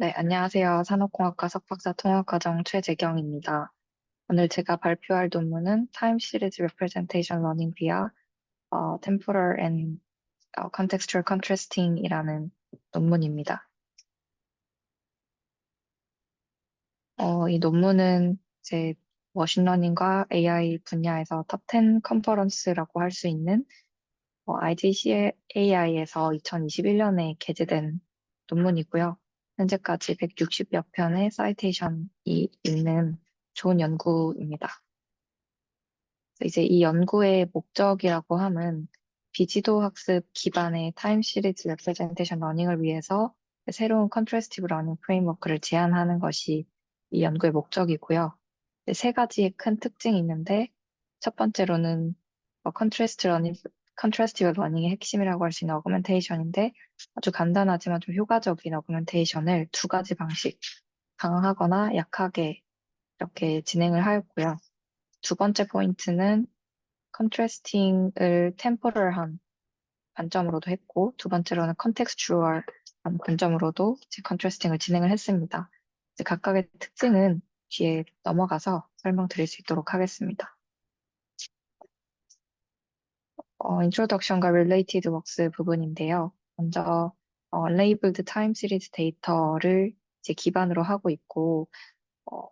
네, 안녕하세요. 산업공학과 석박사 통합과정 최재경입니다. 오늘 제가 발표할 논문은 Time Series Representation Learning via Temporal and Contextual Contrasting이라는 논문입니다. 이 논문은 이제 머신러닝과 AI 분야에서 톱 10 컨퍼런스라고 할 수 있는 IGCAI에서 2021년에 게재된 논문이고요. 현재까지 160여 편의 사이테이션이 있는 좋은 연구입니다. 이제 이 연구의 목적이라고 함은 비지도 학습 기반의 타임 시리즈 레프레젠테이션 러닝을 위해서 새로운 컨트래스티브 러닝 프레임워크를 제안하는 것이 이 연구의 목적이고요. 세 가지의 큰 특징이 있는데 첫 번째로는 컨트래스티브 러닝의 핵심이라고 할 수 있는 어그멘테이션인데 아주 간단하지만 좀 효과적인 어그멘테이션을 두 가지 방식, 강하거나 약하게 이렇게 진행을 하였고요. 두 번째 포인트는 컨트래스팅을 템포럴한 관점으로도 했고, 두 번째로는 컨텍스추얼한 관점으로도 이제 컨트래스팅을 진행을 했습니다. 이제 각각의 특징은 뒤에 넘어가서 설명드릴 수 있도록 하겠습니다. 인트로덕션과 related works 부분인데요. 먼저 unlabeled time series 데이터를 이제 기반으로 하고 있고, 어,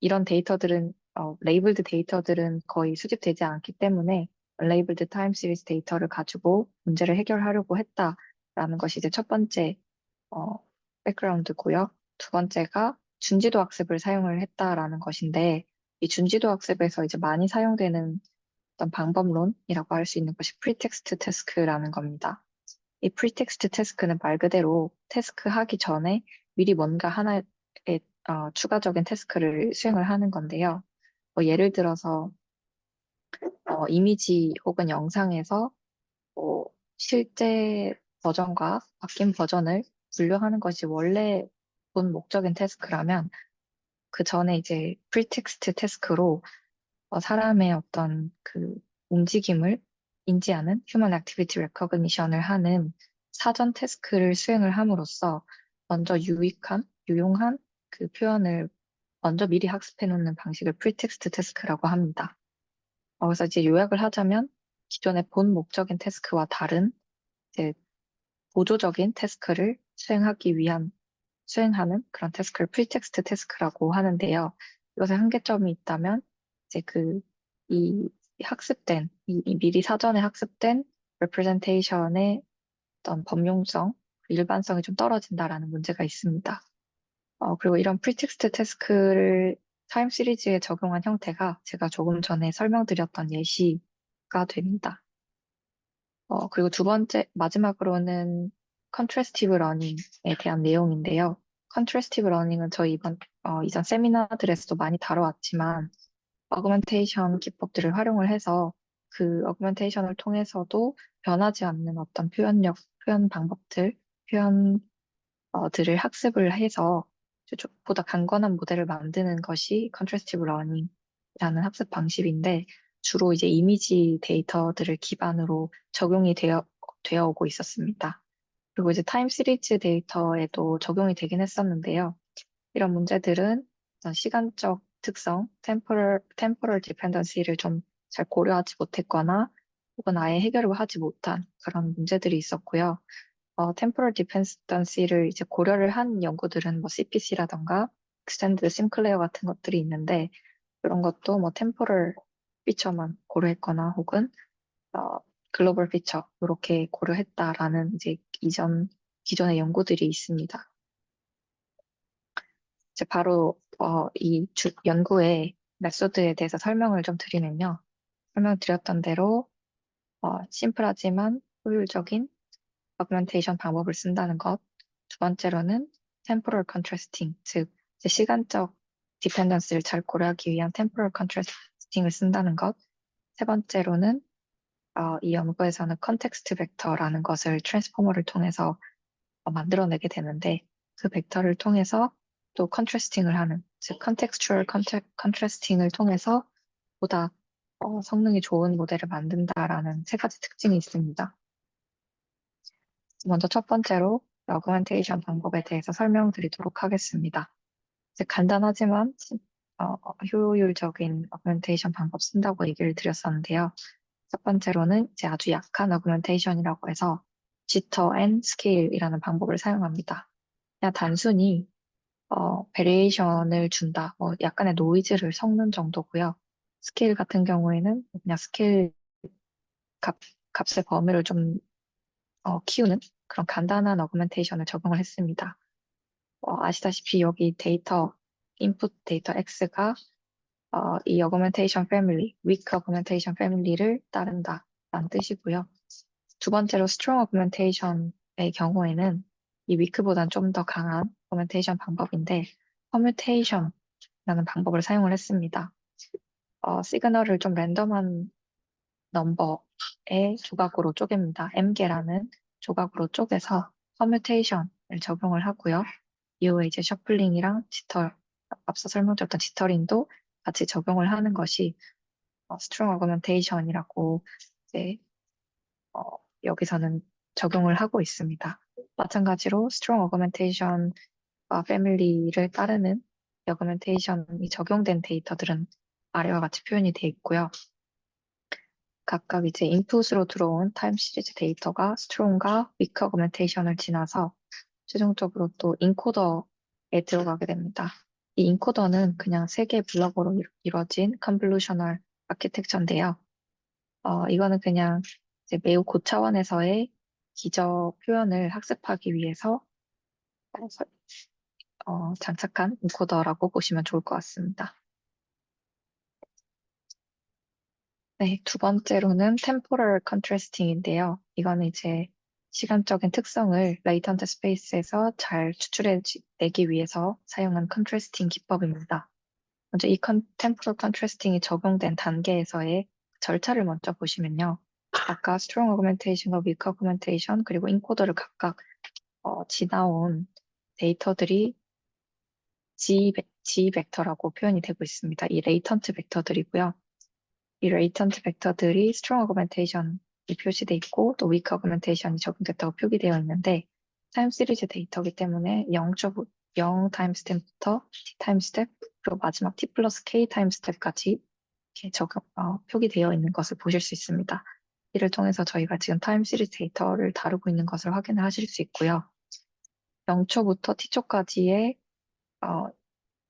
이런 데이터들은 레이블드 데이터들은 거의 수집되지 않기 때문에 레이블드 타임 시리즈 데이터를 가지고 문제를 해결하려고 했다라는 것이 이제 첫 번째 어, 백그라운드고요. 두 번째가 준지도 학습을 사용을 했다라는 것인데 이 준지도 학습에서 이제 많이 사용되는 어떤 방법론이라고 할 수 있는 것이 프리텍스트 태스크라는 겁니다. 이 프리텍스트 태스크는 말 그대로 태스크 하기 전에 미리 뭔가 하나의 추가적인 태스크를 수행을 하는 건데요. 예를 들어서 이미지 혹은 영상에서 뭐 실제 버전과 바뀐 버전을 분류하는 것이 원래 본 목적인 태스크라면 그 전에 이제 프리텍스트 태스크로 사람의 어떤 그 움직임을 인지하는 휴먼 액티비티 레코그니션을 하는 사전 태스크를 수행을 함으로써 먼저 유용한 그 표현을 먼저 미리 학습해 놓는 방식을 프리텍스트 태스크라고 합니다. 그래서 이제 요약을 하자면 기존의 본 목적인 태스크와 다른 이제 보조적인 태스크를 수행하는 그런 태스크를 프리텍스트 태스크라고 하는데요. 이것에 한계점이 있다면 이제 이 이 미리 사전에 학습된 representation의 어떤 범용성, 일반성이 좀 떨어진다라는 문제가 있습니다. 그리고 이런 프리텍스트 태스크를 타임 시리즈에 적용한 형태가 제가 조금 전에 설명드렸던 예시가 됩니다. 그리고 두 번째, 마지막으로는 컨트래스티브 러닝에 대한 내용인데요. 컨트래스티브 러닝은 저희 이전 세미나들에서도 많이 다뤄왔지만, 어그멘테이션 기법들을 활용을 해서 그 어그멘테이션을 통해서도 변하지 않는 어떤 표현 방법들, 들을 학습을 해서 보다 강건한 모델을 만드는 것이 컨트래스티브 러닝이라는 학습 방식인데 주로 이제 이미지 데이터들을 기반으로 되어 오고 있었습니다. 그리고 이제 타임 시리즈 데이터에도 적용이 되긴 했었는데요. 이런 문제들은 어떤 시간적 특성, temporal dependency를 좀 잘 고려하지 못했거나 혹은 아예 해결을 하지 못한 그런 문제들이 있었고요. temporal dependency를 이제 고려를 한 연구들은 뭐 CPC라던가 extended sinclair 같은 것들이 있는데 그런 것도 뭐 temporal 피처만 고려했거나 혹은 어, 글로벌 피처 이렇게 고려했다라는 이제 기존의 연구들이 있습니다. 이제 바로 연구의 메소드에 대해서 설명을 좀 드리면요. 설명드렸던 대로 심플하지만 효율적인 어그멘테이션 방법을 쓴다는 것. 두 번째로는 temporal contrasting, 즉 이제 시간적 디펜던스를 잘 고려하기 위한 temporal contrasting을 쓴다는 것. 세 번째로는 이 연구에서는 컨텍스트 벡터라는 것을 트랜스포머를 통해서 만들어내게 되는데 그 벡터를 통해서 또 컨트래스팅을 하는, 즉 컨텍스추얼 컨트래스팅을 통해서 보다 성능이 좋은 모델을 만든다라는 세 가지 특징이 있습니다. 먼저 첫 번째로 어그멘테이션 방법에 대해서 설명드리도록 하겠습니다. 이제 간단하지만 효율적인 어그멘테이션 방법 쓴다고 얘기를 드렸었는데요. 첫 번째로는 이제 아주 약한 어그멘테이션이라고 해서 지터 앤 스케일이라는 방법을 사용합니다. 그냥 단순히 베리에이션을 준다, 뭐 약간의 노이즈를 섞는 정도고요. 스케일 같은 경우에는 그냥 스케일 값, 값의 범위를 좀 키우는 그런 간단한 어그멘테이션을 적용을 했습니다. 아시다시피 여기 데이터, 인풋 데이터 X가 이 어그멘테이션 패밀리, 위크 어그멘테이션 패밀리를 따른다라는 뜻이고요. 두 번째로 스트롱 어그멘테이션의 경우에는 이 위크보단 좀 더 강한 어그멘테이션 방법인데 퍼뮤테이션이라는 방법을 사용을 했습니다. 시그널을 좀 랜덤한 넘버의 조각으로 쪼갭니다. m개라는 조각으로 쪼개서 퍼뮤테이션을 적용을 하고요. 이후에 이제 셔플링이랑 앞서 설명드렸던 지터링도 같이 적용을 하는 것이 스트롱 어그멘테이션이라고 이제 어, 여기서는 적용을 하고 있습니다. 마찬가지로 스트롱 어그멘테이션과 패밀리를 따르는 어그멘테이션이 적용된 데이터들은 아래와 같이 표현이 되어 있고요. 각각 이제 인풋으로 들어온 타임 시리즈 데이터가 스트롱과 위크 어그멘테이션을 지나서 최종적으로 또 인코더에 들어가게 됩니다. 이 인코더는 그냥 세 개의 블럭으로 이루어진 컨볼루셔널 아키텍처인데요. 이거는 그냥 이제 매우 고차원에서의 기저 표현을 학습하기 위해서 장착한 인코더라고 보시면 좋을 것 같습니다. 네, 두 번째로는 temporal contrasting인데요. 이거는 이제 시간적인 특성을 레이턴트 스페이스에서 잘 추출해내기 위해서 사용한 컨트래스팅 기법입니다. 먼저 이 temporal contrasting이 적용된 단계에서의 절차를 먼저 보시면요. 아까 strong augmentation과 weak augmentation 그리고 인코더를 각각 지나온 데이터들이 G 벡터라고 표현이 되고 있습니다. 이 레이턴트 벡터들이고요. 이 레이턴트 벡터들이 strong augmentation이 표시되어 있고 또 weak augmentation이 적용됐다고 표기되어 있는데 타임 시리즈 데이터이기 때문에 0 타임 스텝부터 t 타임 스텝 그리고 마지막 t 플러스 k 타임 스텝까지 이렇게 표기되어 있는 것을 보실 수 있습니다. 이를 통해서 저희가 지금 타임 시리즈 데이터를 다루고 있는 것을 확인을 하실 수 있고요. 0초부터 t초까지의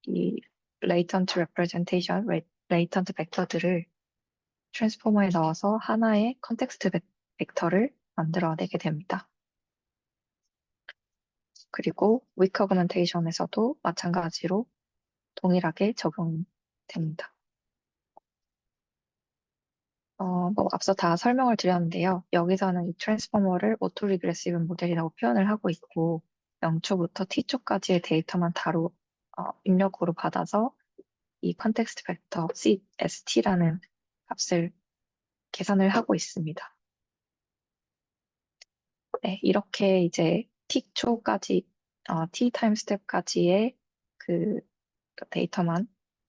이 latent representation, latent 벡터들을 트랜스포머에 넣어서 하나의 컨텍스트 벡터를 만들어내게 됩니다. 그리고 weak augmentation에서도 마찬가지로 동일하게 적용됩니다. 뭐 앞서 다 설명을 드렸는데요. 여기서는 이 트랜스포머를 오토 리그레시브 모델이라고 표현을 하고 있고 0초부터 t초까지의 데이터만 입력으로 받아서 이 컨텍스트 벡터 st라는 값을 계산을 하고 있습니다. 네, 이렇게 이제 t초까지, t 타임 스텝까지의 그 데이터만,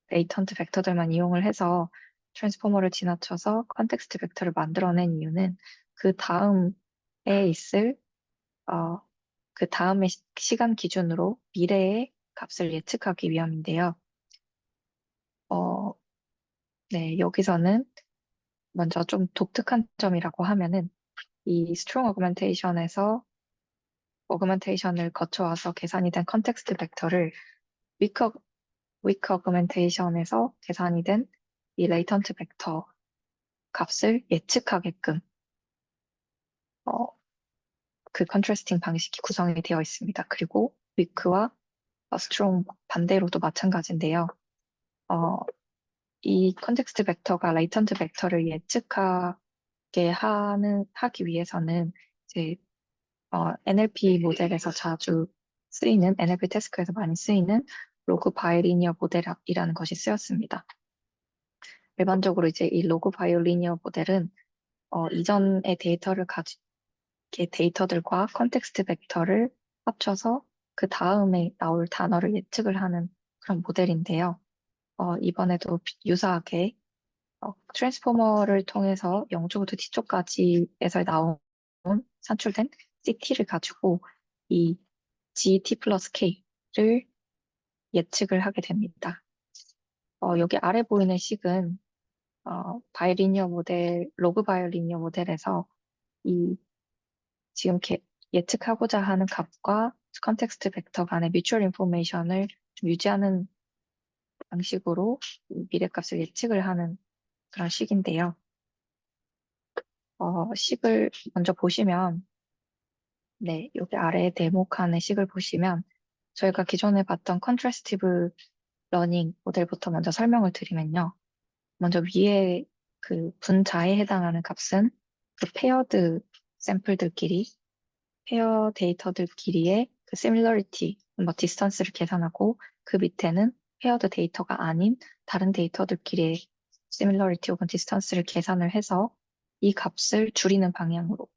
레이턴트 벡터들만 이용을 해서 트랜스포머를 지나쳐서 컨텍스트 벡터를 만들어낸 이유는 그 다음에 있을, 어, 그 다음의 시간 기준으로 미래의 값을 예측하기 위함인데요. 네, 여기서는 먼저 좀 독특한 점이라고 하면은 이 스트롱 어그멘테이션에서 어그멘테이션을 거쳐와서 계산이 된 컨텍스트 벡터를 위크, 위크 어그멘테이션에서 계산이 된 이 레이턴트 벡터 값을 예측하게끔 어, 그 컨트래스팅 방식이 구성이 되어 있습니다. 그리고 위크와 스트롱 반대로도 마찬가지인데요. 어, 이 컨텍스트 벡터가 레이턴트 벡터를 예측하게 하기 위해서는 이제 NLP 모델에서 자주 쓰이는 NLP 태스크에서 많이 쓰이는 로그 바이리니어 모델이라는 것이 쓰였습니다. 일반적으로 이제 이 로그 바이리니어 모델은 이전의 데이터들과 컨텍스트 벡터를 합쳐서 그 다음에 나올 단어를 예측을 하는 그런 모델인데요. 이번에도 유사하게 트랜스포머를 통해서 0초부터 t초까지에서 나온 산출된 CT를 가지고 이 GT 플러스 K를 예측을 하게 됩니다. 여기 아래 보이는 식은 바이리니어 모델, 로그 바이리니어 모델에서 이 지금 예측하고자 하는 값과 컨텍스트 벡터 간의 뮤추얼 인포메이션을 좀 유지하는 방식으로 미래값을 예측을 하는 그런 식인데요. 식을 먼저 보시면, 네, 여기 아래 네모칸의 식을 보시면 저희가 기존에 봤던 컨트래스티브 러닝 모델부터 먼저 설명을 드리면요. 먼저 위에 그 분자에 해당하는 값은 그 페어드 샘플들끼리, 페어 데이터들끼리의 그 시밀러리티, 뭐 디스턴스를 계산하고 그 밑에는 페어드 데이터가 아닌 다른 데이터들끼리의 시밀러리티 혹은 디스턴스를 계산을 해서 이 값을 줄이는 방향으로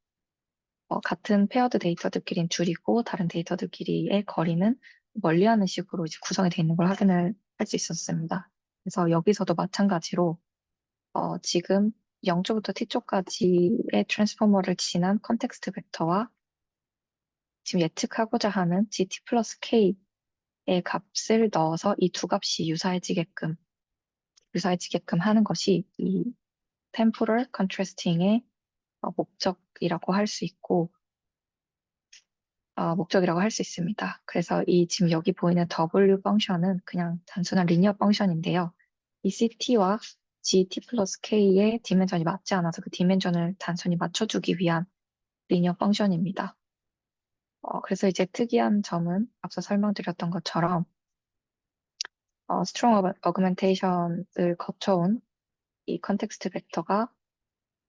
같은 페어드 데이터들끼리는 줄이고 다른 데이터들끼리의 거리는 멀리하는 식으로 이제 구성이 되어 있는 걸 확인을 할 수 있었습니다. 그래서 여기서도 마찬가지로 지금 0쪽부터 t쪽까지의 트랜스포머를 지난 컨텍스트 벡터와 지금 예측하고자 하는 gt 플러스 k의 값을 넣어서 이 두 값이 유사해지게끔 하는 것이 이 temporal contrasting의 목적이라고 할 수 있고, 목적이라고 할 수 있습니다. 그래서 이 지금 여기 보이는 W 펑션은 그냥 단순한 리니어 펑션인데요. 이 CT와 GT 플러스 K의 디멘전이 맞지 않아서 그 디멘전을 단순히 맞춰주기 위한 리니어 펑션입니다. 그래서 이제 특이한 점은 앞서 설명드렸던 것처럼 스트롱 어그멘테이션을 거쳐온 이 컨텍스트 벡터가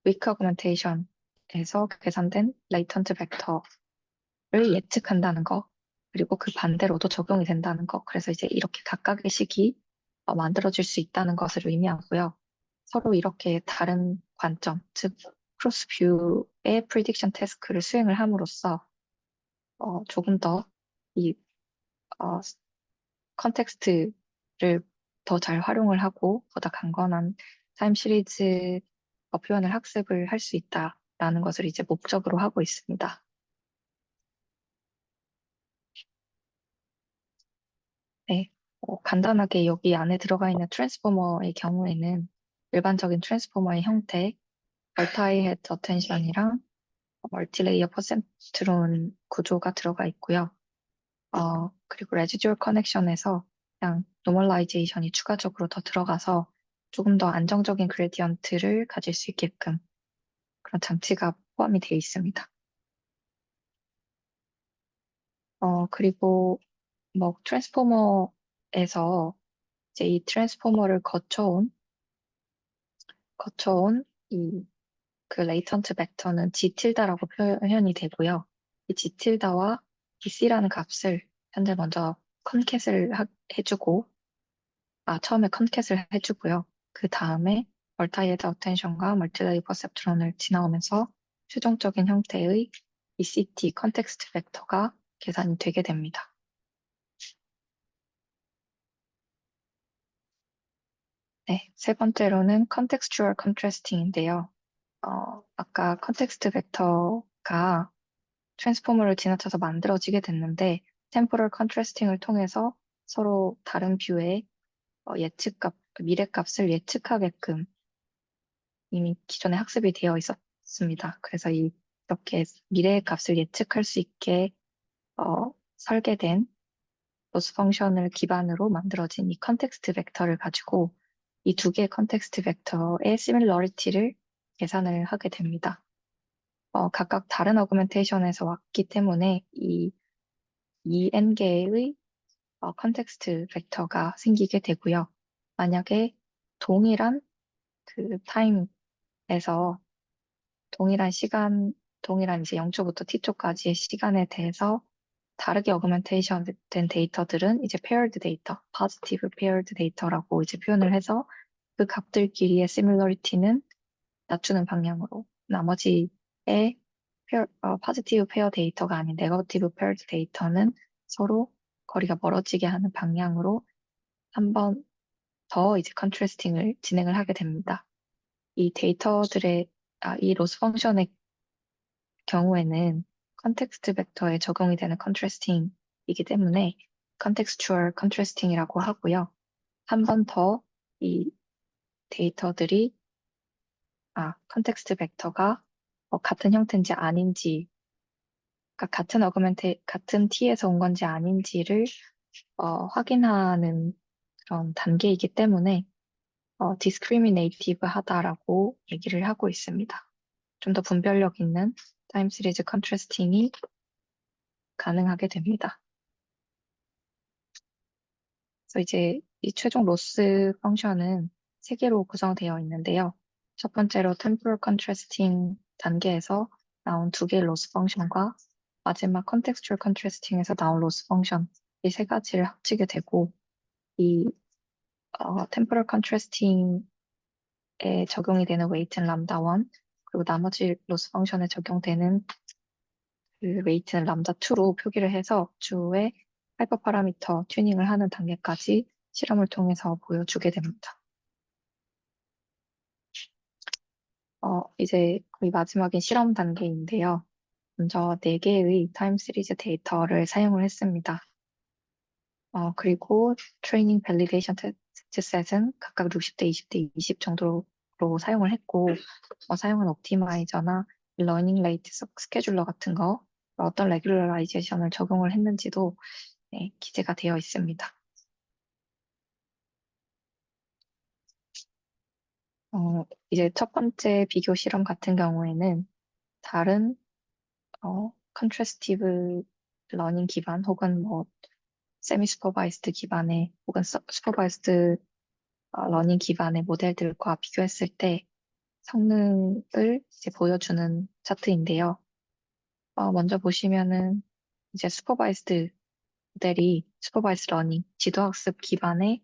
위크 어그멘테이션에서 계산된 레이턴트 벡터를 예측한다는 거, 그리고 그 반대로도 적용이 된다는 거. 그래서 이제 이렇게 각각의 식이 만들어질 수 있다는 것을 의미하고요. 서로 이렇게 다른 관점, 즉 크로스 뷰의 프리딕션 태스크를 수행을 함으로써 조금 더 이 컨텍스트를 더 잘 활용을 하고 보다 강건한 타임 시리즈 표현을 학습을 할 수 있다라는 것을 이제 목적으로 하고 있습니다. 네, 간단하게 여기 안에 들어가 있는 트랜스포머의 경우에는 일반적인 트랜스포머의 형태, 멀타이 헤드 어텐션이랑 멀티레이어 퍼센트론 구조가 들어가 있고요. 그리고 레지듀얼 커넥션에서 그냥 노멀라이제이션이 추가적으로 더 들어가서 조금 더 안정적인 그레디언트를 가질 수 있게끔 그런 장치가 포함이 되어 있습니다. 그리고 뭐 트랜스포머에서 이제 이 트랜스포머를 거쳐온 이 그 레이턴트 벡터는 G 틸다라고 표현이 되고요. 이 G 틸다와 이 C라는 값을 현재 먼저 해주고, 처음에 컨캣을 해주고요. 그 다음에 멀타이헤드 어텐션과 멀티레이 퍼셉트론을 지나오면서 최종적인 형태의 ECT 컨텍스트 벡터가 계산이 되게 됩니다. 네, 세 번째로는 contextual contrasting인데요. 아까 컨텍스트 벡터가 트랜스포머를 지나쳐서 만들어지게 됐는데 템포럴 컨트래스팅을 통해서 서로 다른 뷰의 예측값, 미래값을 예측하게끔 이미 기존에 학습이 되어 있었습니다. 그래서 이렇게 미래의 값을 예측할 수 있게 설계된 로스 펑션을 기반으로 만들어진 이 컨텍스트 벡터를 가지고 이 두 개의 컨텍스트 벡터의 시밀러리티를 계산을 하게 됩니다. 각각 다른 어그멘테이션에서 왔기 때문에 이 N개의 컨텍스트 벡터가 생기게 되고요. 만약에 동일한 그 타임에서 동일한 이제 0초부터 t초까지의 시간에 대해서 다르게 어그멘테이션 된 데이터들은 이제 paired 데이터, positive paired 데이터라고 이제 표현을 해서 그 값들끼리의 similarity는 낮추는 방향으로 나머지의 positive pair 데이터가 아닌 negative paired 데이터는 서로 거리가 멀어지게 하는 방향으로 한 번 더 이제 컨트래스팅을 진행을 하게 됩니다. 이 이 로스 펑션의 경우에는 컨텍스트 벡터에 적용이 되는 컨트래스팅이 방식이기 때문에 contextual contrasting이라고 하고요. 한 번 더 이 데이터들이 컨텍스트 벡터가 같은 형태인지 아닌지, 그러니까 같은 T에서 온 건지 아닌지를 확인하는 그런 단계이기 때문에 discriminative 하다라고 얘기를 하고 있습니다. 좀 더 분별력 있는 타임 시리즈 컨트래스팅이 가능하게 됩니다. 그래서 이제 이 최종 로스 펑션은 세 개로 구성되어 있는데요. 첫 번째로 temporal contrasting 단계에서 나온 두 개의 로스 펑션과 마지막 contextual contrasting에서 나온 로스 펑션 이 세 가지를 합치게 되고 이 temporal contrasting에 적용이 되는 웨이트는 람다 1 그리고 나머지 로스 펑션에 적용되는 그 웨이트는 람다 2로 표기를 해서 주의 하이퍼 파라미터 튜닝을 하는 단계까지 실험을 통해서 보여주게 됩니다. 이제 거의 마지막인 실험 단계인데요. 먼저 4개의 타임 시리즈 데이터를 사용을 했습니다. 그리고 트레이닝 밸리데이션 테스트 셋은 각각 60대, 20대, 20 정도로 사용을 했고, 사용한 옵티마이저나 러닝 레이트 스케줄러 같은 거, 어떤 레귤러라이제이션을 적용을 했는지도 네, 기재가 되어 있습니다. 이제 첫 번째 비교 실험 같은 경우에는 다른 컨트래스티브 러닝 기반 혹은 뭐 세미 슈퍼바이스드 기반의 혹은 슈퍼바이스드 러닝 기반의 모델들과 비교했을 때 성능을 이제 보여주는 차트인데요. 먼저 보시면은 이제 슈퍼바이스드 러닝 지도학습 기반의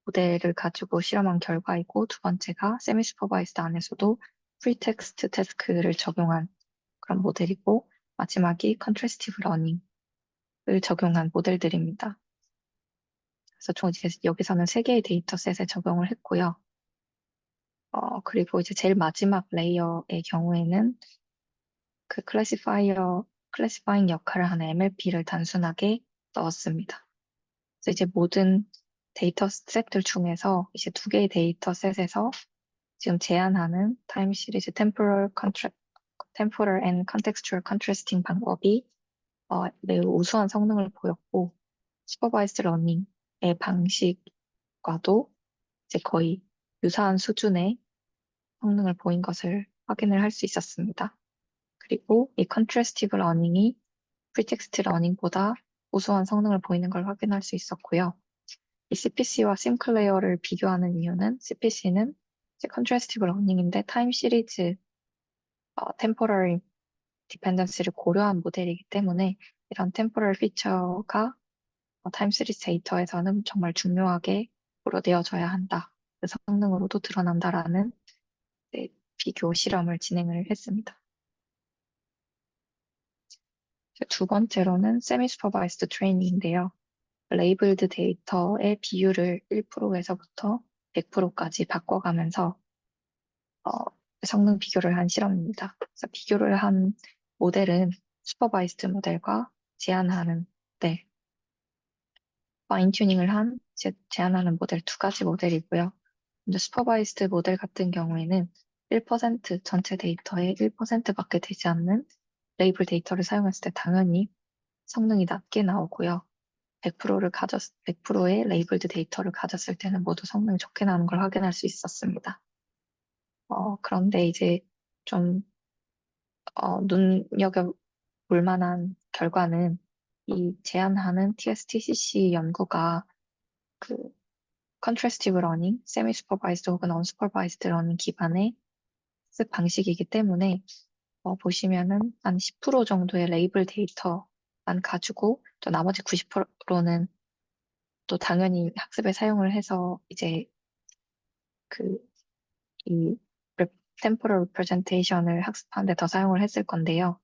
모델을 가지고 실험한 결과이고 두 번째가 세미 슈퍼바이스드 안에서도 프리텍스트 태스크를 적용한 그런 모델이고 마지막이 컨트래스티브 러닝을 적용한 모델들입니다. 그래서 총 이제 여기서는 세 개의 데이터셋에 적용을 했고요. 그리고 이제 제일 마지막 레이어의 경우에는 그 클래시파잉 역할을 하는 MLP를 단순하게 넣었습니다. 그래서 이제 모든 데이터셋들 중에서 이제 두 개의 데이터셋에서 지금 제안하는 타임 시리즈 temporal and contextual contrasting 방법이 매우 우수한 성능을 보였고 슈퍼바이스드 러닝의 방식과도 이제 거의 유사한 수준의 성능을 보인 것을 확인을 할 수 있었습니다. 그리고 이 컨트래스티브 러닝이 프리텍스트 러닝보다 우수한 성능을 보이는 걸 확인할 수 있었고요. 이 CPC와 심클레어를 비교하는 이유는 CPC는 이제 컨트래스티브 러닝인데 타임 시리즈 템포럴 디펜던스를 고려한 모델이기 때문에 이런 템포럴 피처가 타임 시리즈 데이터에서는 정말 중요하게 고려되어져야 한다. 그 성능으로도 드러난다라는 네, 비교 실험을 진행을 했습니다. 두 번째로는 세미 슈퍼바이스드 트레이닝인데요. 레이블드 데이터의 비율을 1%에서부터 100%까지 바꿔가면서 어, 성능 비교를 한 실험입니다. 그래서 비교를 한 모델은 슈퍼바이스드 모델과 제한하는 모델, 파인 튜닝을 한 제한하는 모델 두 가지 모델이고요. 먼저 슈퍼바이스드 모델 같은 경우에는 1% 전체 데이터의 1%밖에 되지 않는 레이블 데이터를 사용했을 때 당연히 성능이 낮게 나오고요. 100%의 레이블드 데이터를 가졌을 때는 모두 성능이 좋게 나오는 걸 확인할 수 있었습니다. 그런데 이제 좀 눈여겨볼 만한 결과는 이 제안하는 TSTCC 연구가 그 컨트래스티브 러닝, 세미 슈퍼바이스드 혹은 언슈퍼바이스드 러닝 기반의 학습 방식이기 때문에 보시면은 한 10% 정도의 레이블 데이터만 가지고 또 나머지 90%는 또 당연히 학습에 사용을 해서 이제 그 이 템포럴 리프레젠테이션을 학습하는 데 더 사용을 했을 건데요.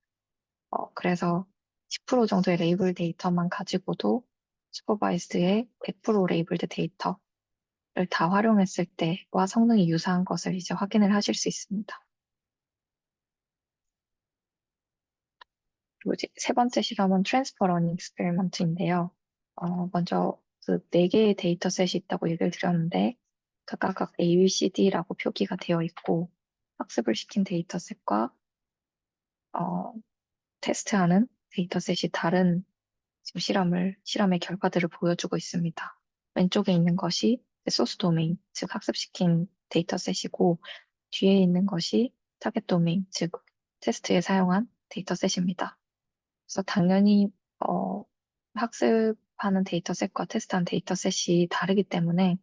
그래서 10% 정도의 레이블 데이터만 가지고도 슈퍼바이스드의 100% 레이블드 데이터를 다 활용했을 때와 성능이 유사한 것을 이제 확인을 하실 수 있습니다. 그리고 이제 세 번째 실험은 트랜스퍼 러닝 익스페리먼트인데요. 먼저 그 네 개의 데이터셋이 있다고 얘기를 드렸는데 각각 A, B, C, D라고 표기가 되어 있고 학습을 시킨 데이터셋과 어, 테스트하는 데이터셋이 다른 지금 실험의 결과들을 보여주고 있습니다. 왼쪽에 있는 것이 소스 도메인, 즉 학습시킨 데이터셋이고 뒤에 있는 것이 타겟 도메인, 즉 테스트에 사용한 데이터셋입니다. 그래서 당연히 어, 학습하는 데이터셋과 테스트한 데이터셋이 다르기 때문에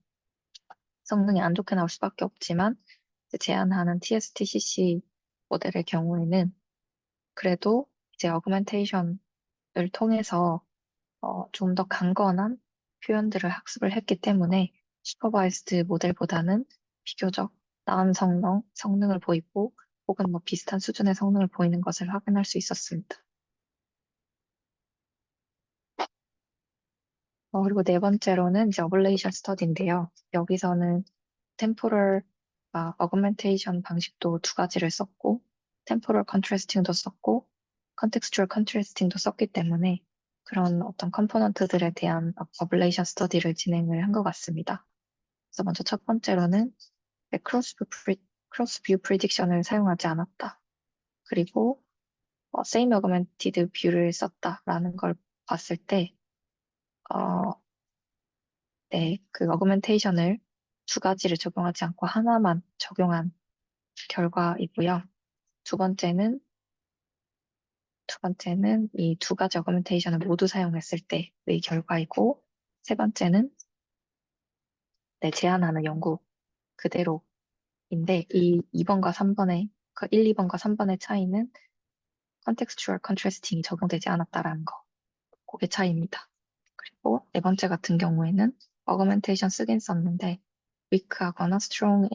성능이 안 좋게 나올 수밖에 없지만 이제 제안하는 TSTCC 모델의 경우에는 그래도 이제 어그멘테이션을 통해서 좀 더 강건한 표현들을 학습을 했기 때문에 슈퍼바이스드 모델보다는 비교적 나은 성능을 보이고 혹은 뭐 비슷한 수준의 성능을 보이는 것을 확인할 수 있었습니다. 그리고 네 번째로는 이제 어블레이션 스터디인데요. 여기서는 템포럴, 어그멘테이션 방식도 두 가지를 썼고, 템포럴 컨트래스팅도 썼고, 컨텍스추얼 컨트래스팅도 썼기 때문에 그런 어떤 컴포넌트들에 대한 어블레이션 스터디를 진행을 한 것 같습니다. 그래서 먼저 첫 번째로는 크로스 뷰 프리딕션을 사용하지 않았다. 그리고 same augmented view를 썼다라는 걸 봤을 때, 어, 네, 그 어그멘테이션을 두 가지를 적용하지 않고 하나만 적용한 결과이고요. 두 번째는, 두 번째는 이 두 가지 어그멘테이션을 모두 사용했을 때의 결과이고, 세 번째는 네, 제안하는 연구 그대로인데, 이 2번과 3번의, 그 1, 2번과 3번의 차이는 컨텍스추얼 컨트래스팅이 적용되지 않았다라는 거. 그게 차이입니다. 그리고 네 번째 같은 경우에는 어그멘테이션 쓰긴 썼는데 위크하거나 스트롱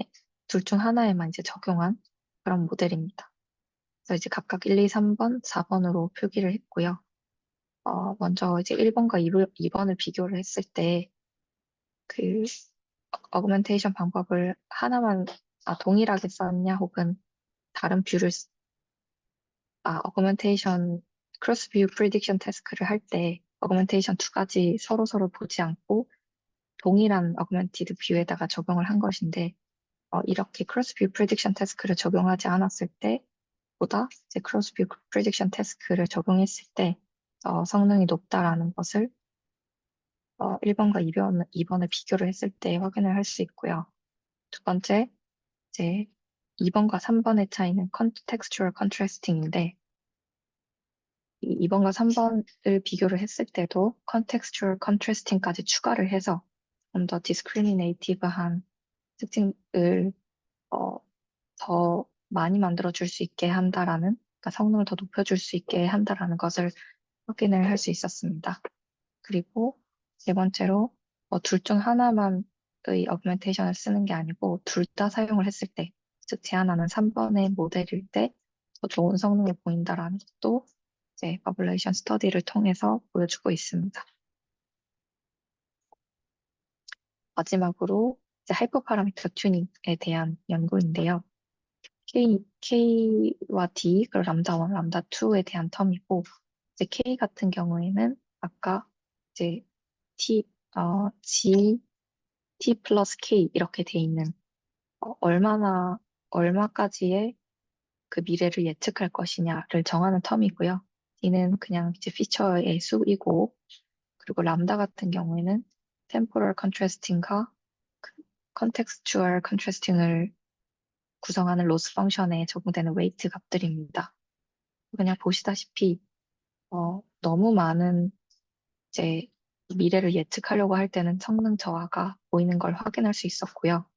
둘 중 하나에만 이제 적용한 그런 모델입니다. 그래서 이제 각각 1, 2, 3번, 4번으로 표기를 했고요. 먼저 이제 1번과 2번을 비교를 했을 때 그 어그멘테이션 방법을 하나만 동일하게 썼냐 혹은 다른 뷰를 어그멘테이션 크로스 뷰 프리딕션 태스크를 할 때 어그멘테이션 두 가지 서로 보지 않고 동일한 어그멘티드 뷰에다가 적용을 한 것인데 이렇게 크로스 뷰 프리딕션 태스크를 적용하지 않았을 때보다 이제 크로스 뷰 프리딕션 태스크를 적용했을 때 성능이 높다라는 것을 1번과 2번을 비교를 했을 때 확인을 할 수 있고요. 두 번째, 이제 2번과 3번의 차이는 컨텍스추얼 컨트래스팅인데 2번과 3번을 비교를 했을 때도 컨텍스추얼 컨트래스팅까지 추가를 해서 좀 더 디스크리미네이티브한 특징을 어, 더 많이 만들어줄 수 있게 한다라는, 그러니까 성능을 더 높여줄 수 있게 한다라는 것을 확인을 할 수 있었습니다. 그리고 네 번째로 둘 중 하나만의 어그멘테이션을 쓰는 게 아니고 둘 다 사용을 했을 때, 즉 제안하는 3번의 모델일 때 더 좋은 성능을 보인다라는 것도 이제 버블레이션 스터디를 통해서 보여주고 있습니다. 마지막으로 이제 하이퍼 파라미터 튜닝에 대한 연구인데요. K와 D, 그리고 람다 1, 람다 2에 대한 텀이고, 이제 K 같은 경우에는 아까 이제 T, G, T 플러스 K 이렇게 돼 있는, 얼마까지의 그 미래를 예측할 것이냐를 정하는 텀이고요. D는 그냥 이제 피처의 수이고, 그리고 람다 같은 경우에는 템포럴 컨트래스팅과 컨텍스추얼 컨트래스팅을 구성하는 로스 펑션에 적용되는 웨이트 값들입니다. 그냥 보시다시피 너무 많은 이제 미래를 예측하려고 할 때는 성능 저하가 보이는 걸 확인할 수 있었고요.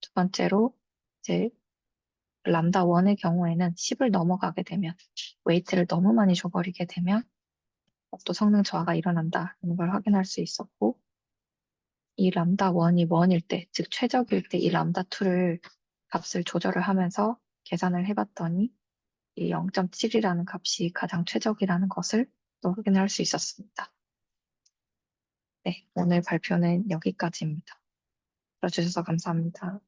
두 번째로 이제 람다 1의 경우에는 10을 넘어가게 되면 웨이트를 너무 많이 줘버리게 되면 또 성능 저하가 일어난다는 걸 확인할 수 있었고 이 람다 1이 1일 때, 즉 최적일 때 이 람다 2를 값을 조절을 하면서 계산을 해봤더니 이 0.7이라는 값이 가장 최적이라는 것을 또 확인할 수 있었습니다. 네, 오늘 발표는 여기까지입니다. 들어주셔서 감사합니다.